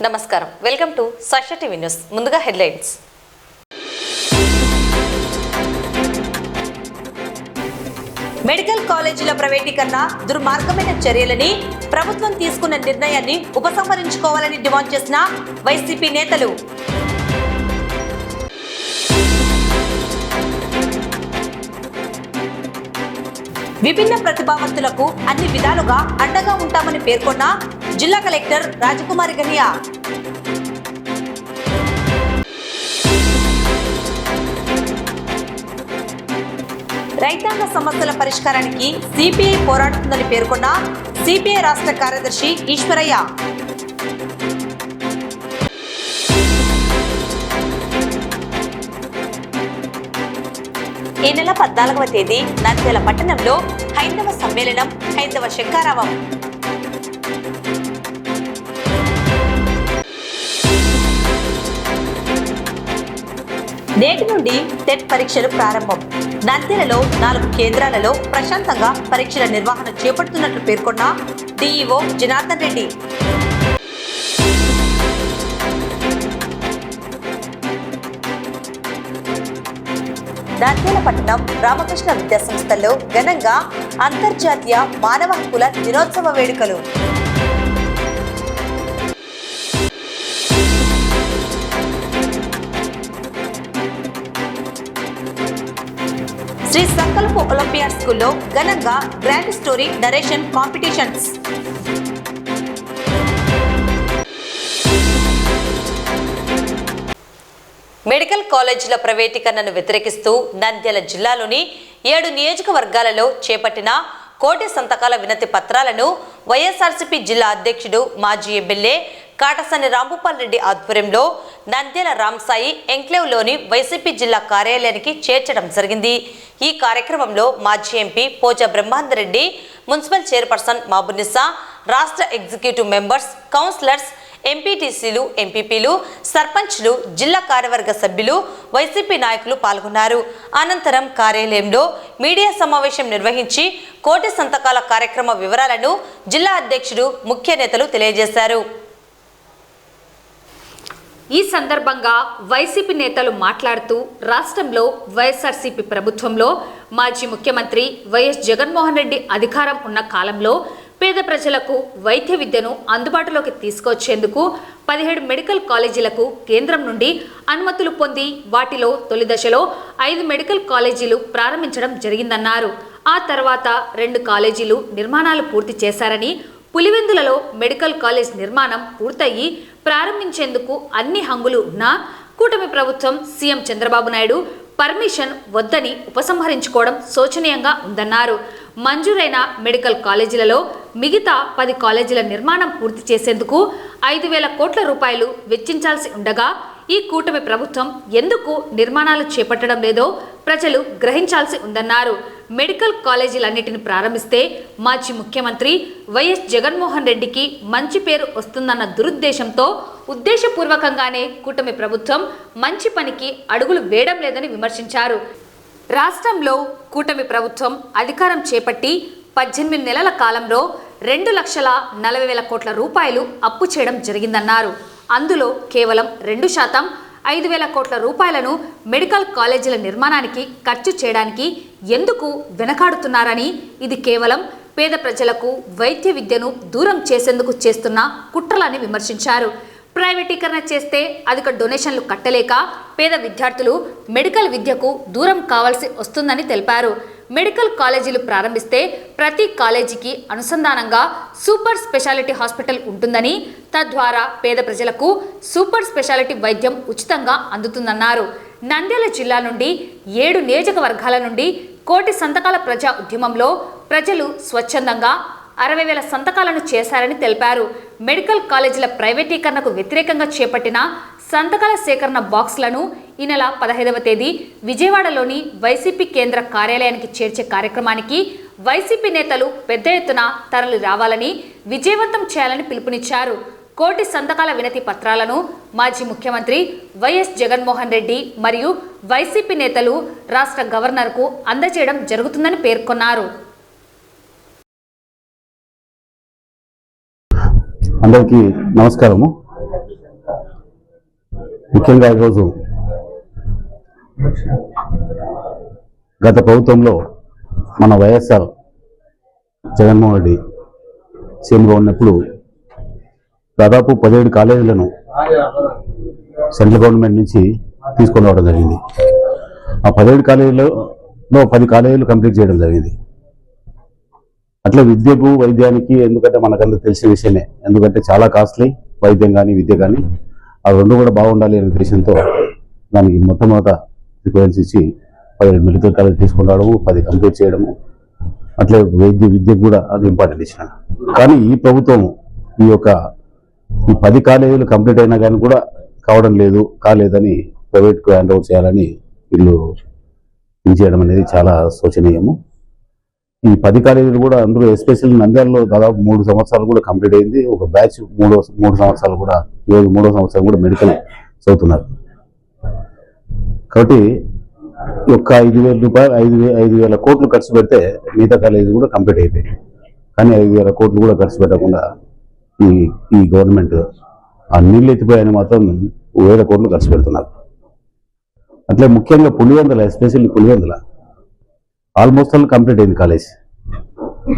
నమస్కారం, welcome to Sakshi TV news. ముందుగా headlines. Medical కాలేజీల ప్రైవేటీకరణ దుర్మార్గమైన చర్యలని ప్రభుత్వం తీసుకున్న నిర్ణయాన్ని ఉపసంహరించుకోవాలని డిమాండ్ చేసిన వైసీపీ నేతలు. విభిన్న ప్రతిభావంతులకు అన్ని విధాలుగా అండగా ఉంటామని పేర్కొన్న జిల్లా కలెక్టర్ రాజకుమారి గనియా. రైతాంగ సమస్యల పరిష్కారానికి సిపిఐ పోరాడుతుందని పేర్కొన్న సిపిఐ రాష్ట్ర కార్యదర్శి ఈశ్వరయ్య. ఈ నెల 14వ తేదీ నంద్యాల పట్టణంలో హైందవ సమ్మేళనం, హైందవ శంఖారావం. నేటి నుండి టెట్ పరీక్షలు ప్రారంభం. నంద్యాలలో 4 కేంద్రాలలో ప్రశాంతంగా పరీక్షల నిర్వహణ చేపడుతున్నట్లు పేర్కొన్న డిఈఓ జనార్దన్ రెడ్డి. నంద్యాల పట్టణం రామకృష్ణ విద్యాసంస్థల్లో ఘనంగా అంతర్జాతీయ మానవ హక్కుల దినోత్సవ వేడుకలు. శ్రీ సంకల్ప ఒలింపియాడ్ స్కూల్లో ఘనంగా grand story narration competitions. Medical కాలేజీల ప్రైవేటీకరణను వ్యతిరేకిస్తూ నంద్యాల జిల్లాలోని 7 నియోజకవర్గాలలో చేపట్టిన కోటి సంతకాల వినతి పత్రాలను వైఎస్ఆర్సీపీ జిల్లా అధ్యక్షుడు మాజీ ఎమ్మెల్యే కాటసాని రాంభూపాల్ రెడ్డి ఆధ్వర్యంలో నంద్యాల రామ్సాయి ఎంక్లేవ్లోని వైసీపీ జిల్లా కార్యాలయానికి చేర్చడం జరిగింది. ఈ కార్యక్రమంలో మాజీ ఎంపీ పోచా బ్రహ్మాందరెడ్డి, మున్సిపల్ చైర్పర్సన్ మాబునిసా, రాష్ట్ర ఎగ్జిక్యూటివ్ మెంబర్స్, కౌన్సిలర్స్, ఎంపీటీసీలు, ఎంపీపీలు, సర్పంచ్లు, జిల్లా కార్యవర్గ సభ్యులు, వైసీపీ నాయకులు పాల్గొన్నారు. అనంతరం కార్యాలయంలో మీడియా సమావేశం నిర్వహించి కోటి సంతకాల కార్యక్రమ వివరాలను జిల్లా అధ్యక్షుడు, ముఖ్య నేతలు తెలియజేశారు. ఈ సందర్భంగా వైసీపీ నేతలు మాట్లాడుతూ రాష్ట్రంలో వైఎస్ఆర్సీపీ ప్రభుత్వంలో మాజీ ముఖ్యమంత్రి వైఎస్ జగన్మోహన్ రెడ్డి అధికారం ఉన్న కాలంలో పేద ప్రజలకు వైద్య విద్యను అందుబాటులోకి తీసుకొచ్చేందుకు 17 మెడికల్ కాలేజీలకు కేంద్రం నుండి అనుమతులు పొంది వాటిలో తొలి దశలో 5 మెడికల్ కాలేజీలు ప్రారంభించడం జరిగిందన్నారు. ఆ తర్వాత 2 కాలేజీలు నిర్మాణాలు పూర్తి చేశారని, పులివెందులలో మెడికల్ కాలేజ్ నిర్మాణం పూర్తయి ప్రారంభించేందుకు అన్ని హంగులు ఉన్నా కూటమి ప్రభుత్వం సీఎం చంద్రబాబు నాయుడు పర్మిషన్ వద్దని ఉపసంహరించుకోవడం శోచనీయంగా ఉందన్నారు. మంజూరైన మెడికల్ కాలేజీలలో మిగతా 10 కాలేజీల నిర్మాణం పూర్తి చేసేందుకు 5,000 కోట్ల రూపాయలు వెచ్చించాల్సి ఉండగా ఈ కూటమి ప్రభుత్వం ఎందుకు నిర్మాణాలు చేపట్టడం లేదో ప్రజలు గ్రహించాల్సి ఉందన్నారు. మెడికల్ కాలేజీలన్నిటిని ప్రారంభిస్తే మాజీ ముఖ్యమంత్రి వైఎస్ జగన్మోహన్ రెడ్డికి మంచి పేరు వస్తుందన్న దురుద్దేశంతో ఉద్దేశపూర్వకంగానే కూటమి ప్రభుత్వం మంచి పనికి అడుగులు వేయడం లేదని విమర్శించారు. రాష్ట్రంలో కూటమి ప్రభుత్వం అధికారం చేపట్టి 18 నెలల కాలంలో 2,40,000 కోట్ల రూపాయలు అప్పు చేయడం జరిగిందన్నారు. అందులో కేవలం 2% 5,000 కోట్ల రూపాయలను మెడికల్ కాలేజీల నిర్మాణానికి ఖర్చు చేయడానికి ఎందుకు వెనకాడుతున్నారని, ఇది కేవలం పేద ప్రజలకు వైద్య విద్యను దూరం చేసేందుకు చేస్తున్న కుట్రలని విమర్శించారు. ప్రైవేటీకరణ చేస్తే అధిక డొనేషన్లు కట్టలేక పేద విద్యార్థులు మెడికల్ విద్యకు దూరం కావాల్సి వస్తుందని తెలిపారు. మెడికల్ కాలేజీలు ప్రారంభిస్తే ప్రతి కాలేజీకి అనుసంధానంగా సూపర్ స్పెషాలిటీ హాస్పిటల్ ఉంటుందని, తద్వారా పేద ప్రజలకు సూపర్ స్పెషాలిటీ వైద్యం ఉచితంగా అందుతుందన్నారు. నంద్యాల జిల్లా నుండి 7 నియోజకవర్గాల నుండి కోటి సంతకాల ప్రజా ఉద్యమంలో ప్రజలు స్వచ్ఛందంగా 60,000 సంతకాలను చేశారని తెలిపారు. మెడికల్ కాలేజీల ప్రైవేటీకరణకు వ్యతిరేకంగా చేపట్టిన సంతకాల సేకరణ బాక్స్లను ఈ నెల 15వ తేదీ విజయవాడలోని వైసీపీ కేంద్ర కార్యాలయానికి చేర్చే కార్యక్రమానికి వైసీపీ నేతలు పెద్ద ఎత్తున తరలి రావాలని, విజయవంతం చేయాలని పిలుపునిచ్చారు. కోటి సంతకాల వినతి పత్రాలను మాజీ ముఖ్యమంత్రి వైఎస్ జగన్మోహన్ రెడ్డి మరియు వైసీపీ నేతలు రాష్ట్ర గవర్నర్కు అందజేయడం జరుగుతుందని పేర్కొన్నారు. అందరికీ నమస్కారము. ముఖ్యంగా ఈరోజు గత ప్రభుత్వంలో మన వైఎస్ఆర్ జగన్మోహన్ రెడ్డి సీఎంగా ఉన్నప్పుడు దాదాపు 17 కాలేజీలను సెంట్రల్ గవర్నమెంట్ నుంచి తీసుకొని రావడం జరిగింది. ఆ 17 కాలేజీలో 10 కాలేజీలు కంప్లీట్ చేయడం జరిగింది. అట్లా విద్యకు వైద్యానికి, ఎందుకంటే మనకందరూ తెలిసిన విషయమే, ఎందుకంటే చాలా కాస్ట్లీ వైద్యం కానీ విద్య కానీ, ఆ రెండు కూడా బాగుండాలి అనే ఉద్దేశంతో దానికి మొట్టమొదట ప్రిఫరెన్స్ ఇచ్చి 17 మెడికల్ కాలేజ్ తీసుకొని రావడము, 10 కంప్లీట్ చేయడము, అట్లే విద్యకు కూడా అది ఇంపార్టెంట్ ఇచ్చినాడు. కానీ ఈ ప్రభుత్వం ఈ 10 కాలేజీలు కంప్లీట్ అయినా కానీ కూడా కాలేదని ప్రైవేట్కు హ్యాండ్ ఓవర్ చేయాలని వీళ్ళు చేయడం అనేది చాలా శోచనీయము. ఈ 10 కాలేజీలు కూడా అందులో ఎస్పెషల్ నంద్యాలలో దాదాపు 3 సంవత్సరాలు కూడా కంప్లీట్ అయింది. ఒక బ్యాచ్ 3 సంవత్సరాలు కూడా, ఈరోజు 3వ సంవత్సరం కూడా మెడికల్ చదువుతున్నారు. కాబట్టి ఈ 5,000 రూపాయలు 5,000 కోట్లు ఖర్చు పెడితే మిగతా కాలేజీ కూడా కంప్లీట్ అయిపోయాయి. కానీ 5,000 కోట్లు కూడా ఖర్చు పెట్టకుండా ఈ గవర్నమెంట్ ఆ నీళ్ళు ఎత్తిపోయాయని మాత్రం 1,000 కోట్లు ఖర్చు పెడుతున్నారు. అట్లే ముఖ్యంగా Pulivendula, especially Pulivendula almost all complete అయింది కాలేజ్.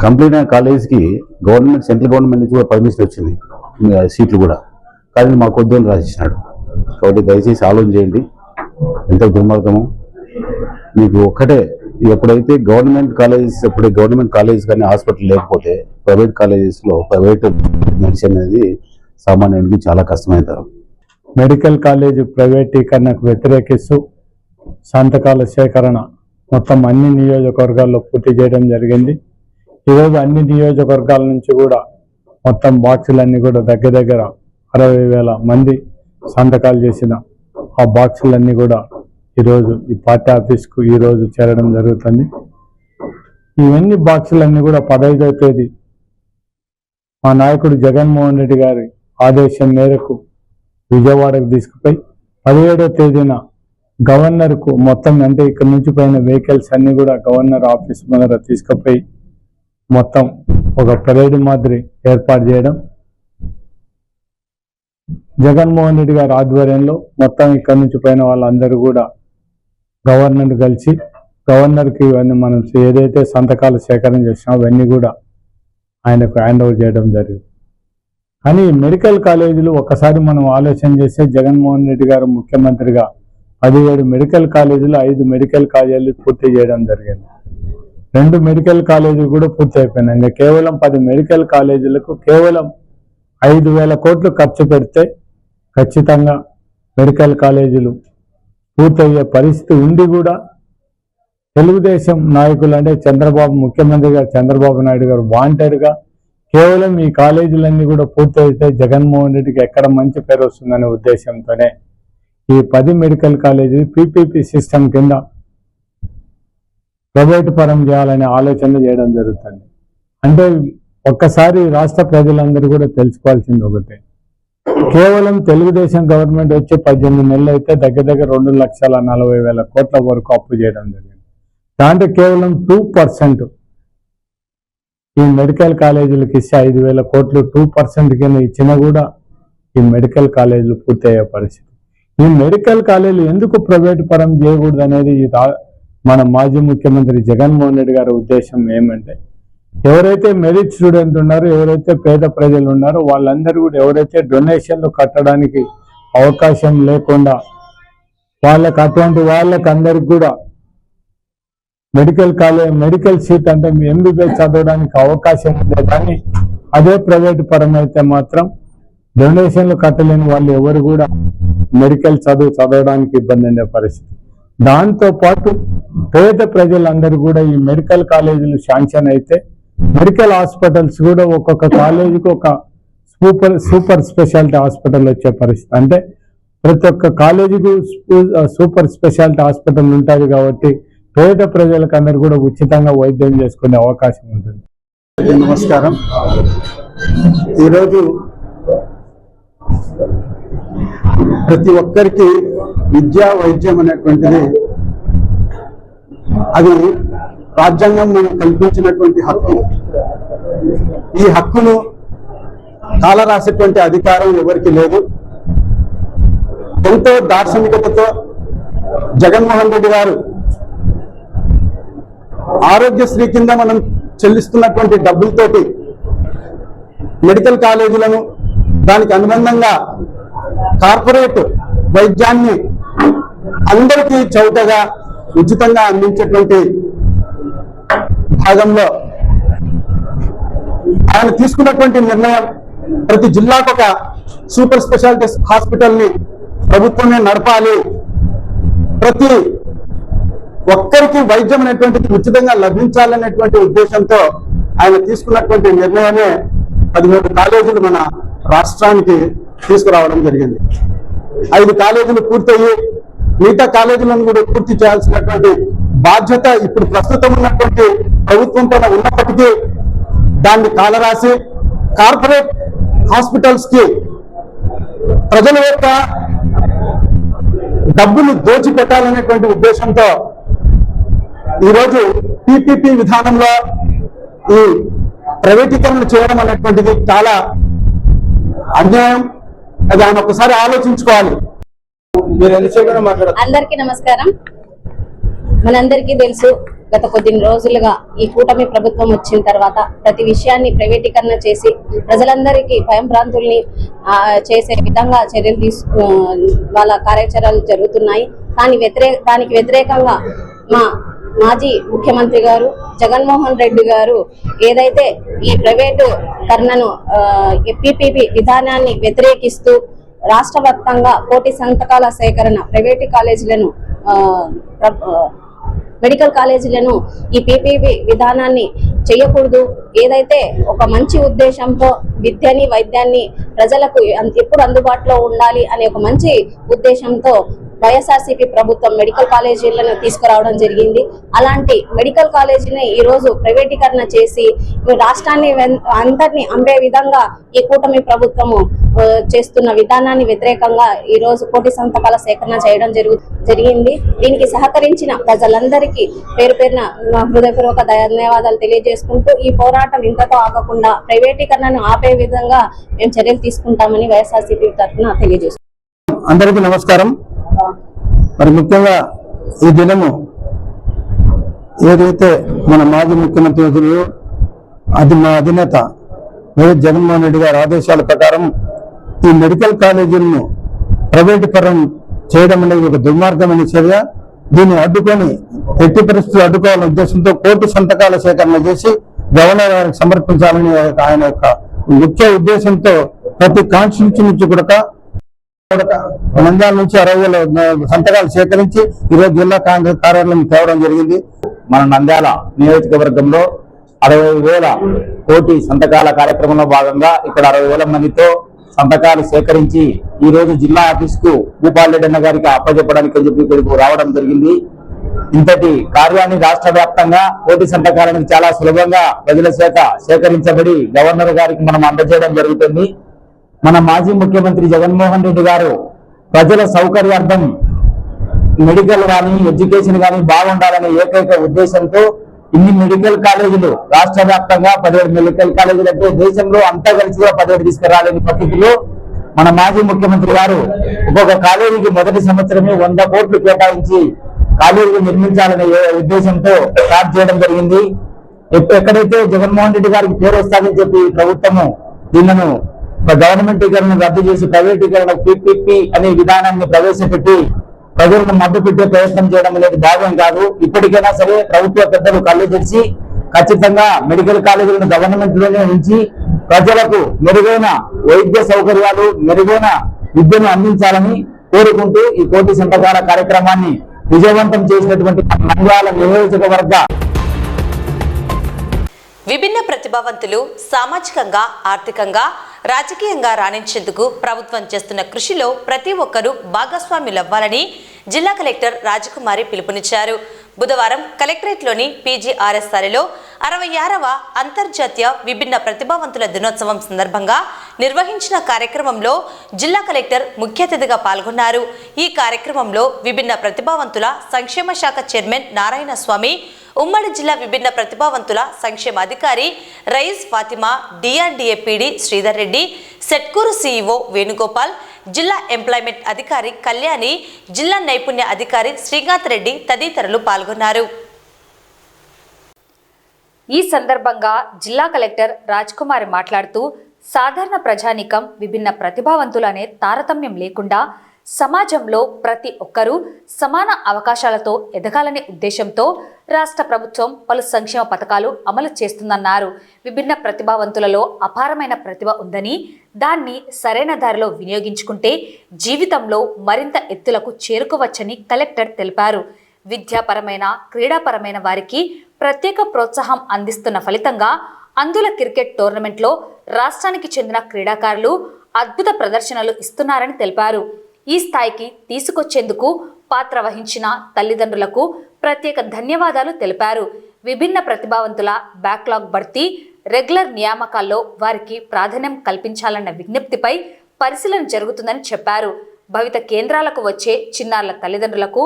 కంప్లీట్ అయిన కాలేజ్కి గవర్నమెంట్, సెంట్రల్ గవర్నమెంట్ నుంచి కూడా పర్మిషన్ వచ్చింది, సీట్లు కూడా. కానీ మాకు వద్దు అని రాసిచ్చినాడు. కాబట్టి దయచేసి ఆలోచన చేయండి, ఎంత దుర్మార్గము. మీకు ఒక్కటే, ఎప్పుడైతే గవర్నమెంట్ కాలేజ్ కానీ హాస్పిటల్ లేకపోతే ప్రైవేట్ కాలేజెస్లో ప్రైవేట్ మెడిసిన్ అనేది సామాన్యుడికి చాలా కష్టమవుతారు. మెడికల్ కాలేజీ ప్రైవేటీకరణకు వ్యతిరేకిస్తూ సంతకాల సేకరణ మొత్తం అన్ని నియోజకవర్గాల్లో పూర్తి చేయడం జరిగింది. ఈరోజు అన్ని నియోజకవర్గాల నుంచి కూడా మొత్తం బాక్సులన్నీ కూడా దగ్గర 60,000 మంది సంతకాలు చేసిన ఆ బాక్సులన్నీ కూడా ఈరోజు ఈ పార్టీ ఆఫీస్కు ఈరోజు చేరడం జరుగుతుంది. ఇవన్నీ బాక్సులన్నీ కూడా 15వ తేదీ మా నాయకుడు జగన్మోహన్ రెడ్డి గారి ఆదేశం మేరకు విజయవాడకు తీసుకుపోయి 17వ తేదీన గవర్నర్కు మొత్తం, అంటే ఇక్కడ నుంచి పోయిన వెహికల్స్ అన్ని కూడా గవర్నర్ ఆఫీస్ ముందర తీసుకుపోయి మొత్తం ఒక పరేడ్ మాదిరి ఏర్పాటు చేయడం, జగన్మోహన్ రెడ్డి గారి ఆధ్వర్యంలో మొత్తం ఇక్కడ నుంచి పోయిన వాళ్ళందరూ కూడా గవర్నర్ కలిసి గవర్నర్కి ఇవన్నీ మనం ఏదైతే సంతకాలు సేకరణ చేసినా అవన్నీ కూడా ఆయనకు హ్యాండ్ ఓవర్ చేయడం జరిగింది. కానీ మెడికల్ కాలేజీలు ఒకసారి మనం ఆలోచన చేస్తే జగన్మోహన్ రెడ్డి గారు ముఖ్యమంత్రిగా 17 మెడికల్ కాలేజీలు, 5 మెడికల్ కాలేజీలు పూర్తి చేయడం జరిగింది. 2 మెడికల్ కాలేజీలు కూడా పూర్తి అయిపోయినాయి. ఇంకా కేవలం 10 మెడికల్ కాలేజీలకు కేవలం 5,000 కోట్లు ఖర్చు పెడితే ఖచ్చితంగా మెడికల్ కాలేజీలు పూర్తయ్యే పరిస్థితి ఉండి కూడా తెలుగుదేశం నాయకులు, అంటే ముఖ్యమంత్రి గారు చంద్రబాబు నాయుడు గారు వాంటెడ్గా కేవలం ఈ కాలేజీలన్నీ కూడా పూర్తయితే జగన్మోహన్ రెడ్డికి ఎక్కడ మంచి పేరు వస్తుందనే ఉద్దేశంతోనే ఈ 10 మెడికల్ కాలేజీలు పీపీపీ సిస్టమ్ కింద ప్రైవేటు పరం చేయాలనే ఆలోచన చేయడం జరుగుతుంది. అంటే ఒక్కసారి రాష్ట్ర ప్రజలందరూ కూడా తెలుసుకోవాల్సింది ఒకటే, కేవలం తెలుగుదేశం గవర్నమెంట్ వచ్చి 18 నెలలు అయితే దగ్గర 2,40,000 కోట్ల వరకు అప్పు చేయడం జరిగింది. దాంట్లో కేవలం 2% ఈ మెడికల్ కాలేజీలకు ఇస్తే 5,000 కోట్లు 2% కింద ఇచ్చినా కూడా ఈ మెడికల్ కాలేజీలు పూర్తయ్యే పరిస్థితి. ఈ మెడికల్ కాలేజీలు ఎందుకు ప్రైవేటు పరం చేయకూడదు అనేది మన మాజీ ముఖ్యమంత్రి జగన్మోహన్ రెడ్డి గారి ఉద్దేశం ఏమంటే, ఎవరైతే మెరిట్ స్టూడెంట్ ఉన్నారో, ఎవరైతే పేద ప్రజలు ఉన్నారో వాళ్ళందరూ కూడా ఎవరైతే డొనేషన్లు కట్టడానికి అవకాశం లేకుండా అటువంటి వాళ్ళకందరికి కూడా మెడికల్ సీట్ అంటే ఎంబీబీఎస్ చదవడానికి అవకాశం ఉంది. కానీ అదే ప్రైవేటు పరం అయితే మాత్రం డొనేషన్లు కట్టలేని వాళ్ళు ఎవరు కూడా మెడికల్ చదవడానికి ఇబ్బంది ఉండే పరిస్థితి. దాంతో పాటు పేద ప్రజలందరూ కూడా ఈ మెడికల్ కాలేజీలు శాంక్షన్ అయితే మెడికల్ హాస్పిటల్స్ కూడా ఒక్కొక్క కాలేజీకి ఒక సూపర్ స్పెషాలిటీ హాస్పిటల్ వచ్చే పరిస్థితి. అంటే ప్రతి ఒక్క కాలేజీకి సూపర్ స్పెషాలిటీ హాస్పిటల్ ఉంటుంది కాబట్టి పేద ప్రజలకు అందరూ కూడా ఉచితంగా వైద్యం చేసుకునే అవకాశం ఉంటుంది. నమస్కారం. ఈరోజు ప్రతి ఒక్కరికి విద్యా వైద్యం అనేటువంటిది అది రాజ్యాంగం మనం కల్పించినటువంటి హక్కు. ఈ హక్కును కాలరాసేటువంటి అధికారం ఎవరికి లేదు. ఎంతో దార్శనికతతో జగన్మోహన్ రెడ్డి గారు ఆరోగ్యశ్రీ కింద మనం చెల్లిస్తున్నటువంటి డబ్బులతోటి మెడికల్ కాలేజీలను దానికి అనుబంధంగా కార్పొరేట్ వైద్యాన్ని అందరికీ చౌకగా ఉచితంగా అందించేటువంటి భాగంలో ఆయన తీసుకున్నటువంటి నిర్ణయం ప్రతి జిల్లాకు ఒక సూపర్ స్పెషాలిటీ హాస్పిటల్ని ప్రభుత్వమే నడపాలి, ప్రతి ఒక్కరికి వైద్యం అనేటువంటిది ఉచితంగా లభించాలనేటువంటి ఉద్దేశంతో ఆయన తీసుకున్నటువంటి నిర్ణయమే 13 కాలేజీలు మన రాష్ట్రానికి తీసుకురావడం జరిగింది. 5 కాలేజీలు పూర్తయ్యి మిగతా కాలేజీలను కూడా పూర్తి చేయాల్సినటువంటి బాధ్యత ఇప్పుడు ప్రస్తుతం ఉన్నటువంటి ప్రభుత్వం పైన ఉన్నప్పటికీ దాన్ని కాలరాసి కార్పొరేట్ హాస్పిటల్స్ కి ప్రజల యొక్క డబ్బులు దోచిపెట్టాలనేటువంటి ఉద్దేశంతో ఈరోజు పీపీపీ విధానంలో ఈ ప్రైవేటీకరణ చేయడం అనేటువంటిది చాలా అన్యాయం. అది ఆయన ఒకసారి ఆలోచించుకోవాలి. అందరికీ నమస్కారం. మనందరికీ తెలుసు, గత కొద్ది రోజులుగా ఈ కూటమి ప్రభుత్వం వచ్చిన తర్వాత ప్రతి విషయాన్ని ప్రైవేటీకరణ చేసి ప్రజలందరికీ భయంభ్రాంతుల్ని చేసే విధంగా చర్యలు వాళ్ళ కార్యాచరణలు జరుగుతున్నాయి. దానికి వ్యతిరేకంగా మాజీ ముఖ్యమంత్రి గారు జగన్మోహన్ రెడ్డి గారు ఏదైతే ఈ ప్రైవేటు కరణను పీపీపీ విధానాన్ని వ్యతిరేకిస్తూ రాష్ట్ర వ్యాప్తంగా కోటి సంతకాల సేకరణ ప్రైవేటు కాలేజీలను మెడికల్ కాలేజీలను ఈ పీపీపీ విధానాన్ని చేయకూడదు, ఏదైతే ఒక మంచి ఉద్దేశంతో విద్యని వైద్యాన్ని ప్రజలకు ఎప్పుడు అందుబాటులో ఉండాలి అనే ఒక మంచి ఉద్దేశంతో వైఎస్ఆర్సీపీ ప్రభుత్వం మెడికల్ కాలేజీలను తీసుకురావడం జరిగింది. అలాంటి మెడికల్ కాలేజీని ఈ రోజు ప్రైవేటీకరణ చేసి రాష్ట్రాన్ని అందరినీ అమ్మే విధంగా ఈ కూటమి ప్రభుత్వము చేస్తున్న విధానాన్ని వ్యతిరేకంగా ఈ రోజు కోటి సంతకాల సేకరణ చేయడం జరిగింది. దీనికి సహకరించిన ప్రజలందరికీ పేరు పేరున హృదయపూర్వక ధన్యవాదాలు తెలియజేసుకుంటూ ఈ పోరాటం ఇంతతో ఆగకుండా ప్రైవేటీకరణను ఆపే విధంగా మేము చర్యలు తీసుకుంటామని వైఎస్ఆర్సీపీ తరఫున తెలియజేస్తున్నాం. అందరికీ నమస్కారం. మరి ముఖ్యంగా ఈ దినము ఏదైతే మన మాజీ ముఖ్యమంత్రి మా అధినేత వైఎస్ జగన్మోహన్ రెడ్డి గారి ఆదేశాల ప్రకారం ఈ మెడికల్ కాలేజీలను ప్రైవేటీకరణ చేయడం అనేది ఒక దుర్మార్గమైన చర్య. దీన్ని అడ్డుకొని ఎట్టి పరిస్థితులు అడ్డుకోవాలనే ఉద్దేశంతో కోటి సంతకాల సేకరణ చేసి గవర్నర్ గారికి సమర్పించాలని ఆయన యొక్క ముఖ్య ఉద్దేశంతో ప్రతి కాన్స్టిట్యూన్సీ నుంచి కూడా నంద్యాల నుంచి 60,000 సంతకాలు సేకరించి ఈరోజు జిల్లా కాంగ్రెస్ కార్యాలయం తేవడం జరిగింది. మన నంద్యాల నియోజకవర్గంలో 60,000 కోటి సంతకాల కార్యక్రమంలో భాగంగా ఇక్కడ 60,000 మందితో సంతకాలు సేకరించి ఈ రోజు జిల్లా ఆఫీస్ కు భూపాల్ రెడ్డి అన్న గారికి అప్పచెప్పడానికి అని చెప్పి ఇక్కడికి రావడం జరిగింది. ఇంతటి కార్యాన్ని రాష్ట్ర వ్యాప్తంగా కోటి సంతకాలను చాలా సులభంగా ప్రజల చేత సేకరించబడి గవర్నర్ గారికి మనం అందజేయడం జరుగుతుంది. మన మాజీ ముఖ్యమంత్రి జగన్మోహన్ రెడ్డి గారు ప్రజల సౌకర్యార్థం మెడికల్ కానీ ఎడ్యుకేషన్ కానీ బాగుండాలనే ఏకైక ఉద్దేశంతో ఇన్ని మెడికల్ కాలేజీలు రాష్ట్ర వ్యాప్తంగా 17 మెడికల్ కాలేజీలు అంటే దేశంలో అంతా కలిసి 17 తీసుకురాలేని పద్ధతిలో మన మాజీ ముఖ్యమంత్రి గారు ఒక్కొక్క కాలేజీకి మొదటి సంవత్సరమే 100 కోట్లు కేటాయించి కాలేజీలు నిర్మించాలనే ఉద్దేశంతో స్టార్ట్ చేయడం జరిగింది. ఎక్కడైతే జగన్మోహన్ రెడ్డి గారికి పేరు వస్తుందని చెప్పి ప్రభుత్వము దీనిను గవర్నమెంటీకరణ రద్దు చేసి ప్రైవేటీకరణ పీపీపీ అనే విధానాన్ని ప్రవేశపెట్టి ప్రజలను మభ్యపెట్టే ప్రయత్నం చేయడం అనేది భాగం కాదు. ఇప్పటికైనా సరే ప్రభుత్వ పెద్దలు కళ్ళు తెరిచి ఖచ్చితంగా మెడికల్ కాలేజీలను గవర్నమెంట్ లోనే ఉంచి ప్రజలకు మెరుగైన వైద్య సౌకర్యాలు మెరుగైన విద్యను అందించాలని కోరుకుంటూ ఈ కోటి సంతకాల కార్యక్రమాన్ని విజయవంతం చేసినటువంటి నంద్యాల నియోజకవర్గ విభిన్న ప్రతిభావంతులు సామాజికంగా ఆర్థికంగా రాజకీయంగా రాణించేందుకు ప్రభుత్వం చేస్తున్న కృషిలో ప్రతి ఒక్కరూ భాగస్వాములవ్వాలని జిల్లా కలెక్టర్ రాజకుమారి పిలుపునిచ్చారు. బుధవారం కలెక్టరేట్లోని పీజీఆర్ఎస్ఆర్లో 66వ అంతర్జాతీయ విభిన్న ప్రతిభావంతుల దినోత్సవం సందర్భంగా నిర్వహించిన కార్యక్రమంలో జిల్లా కలెక్టర్ ముఖ్య అతిథిగా పాల్గొన్నారు. ఈ కార్యక్రమంలో విభిన్న ప్రతిభావంతుల సంక్షేమ శాఖ చైర్మన్ నారాయణ స్వామి, ఉమ్మడి జిల్లా విభిన్న ప్రతిభావంతుల సంక్షేమ అధికారి Raees Fatima, DRDA PD Sridhar Reddy, Setkur CEO Venugopal, జిల్లా ఎంప్లాయ్మెంట్ అధికారి కళ్యాణి, జిల్లా నైపుణ్య అధికారి శ్రీకాంత్ రెడ్డి తదితరులు పాల్గొన్నారు. ఈ సందర్భంగా జిల్లా కలెక్టర్ రాజ్ కుమార్ మాట్లాడుతూ సాధారణ ప్రజానీకం విభిన్న ప్రతిభావంతులు అనే తారతమ్యం లేకుండా సమాజంలో ప్రతి ఒక్కరూ సమాన అవకాశాలతో ఎదగాలనే ఉద్దేశంతో రాష్ట్ర ప్రభుత్వం పలు సంక్షేమ పథకాలు అమలు చేస్తుందన్నారు. విభిన్న ప్రతిభావంతులలో అపారమైన ప్రతిభ ఉందని, దాన్ని సరైన దారిలో వినియోగించుకుంటే జీవితంలో మరింత ఎత్తులకు చేరుకోవచ్చని కలెక్టర్ తెలిపారు. విద్యాపరమైన, క్రీడాపరమైన వారికి ప్రత్యేక ప్రోత్సాహం అందిస్తున్న ఫలితంగా అందుల క్రికెట్ టోర్నమెంట్లో రాష్ట్రానికి చెందిన క్రీడాకారులు అద్భుత ప్రదర్శనలు ఇస్తున్నారని తెలిపారు. ఈ స్థాయికి తీసుకొచ్చేందుకు పాత్ర వహించిన తల్లిదండ్రులకు ప్రత్యేక ధన్యవాదాలు తెలిపారు. విభిన్న ప్రతిభావంతుల బ్యాక్లాగ్ భర్తీ, రెగ్యులర్ నియామకాల్లో వారికి ప్రాధాన్యం కల్పించాలన్న విజ్ఞప్తిపై పరిశీలన జరుగుతుందని చెప్పారు. భవిత కేంద్రాలకు వచ్చే చిన్నారుల తల్లిదండ్రులకు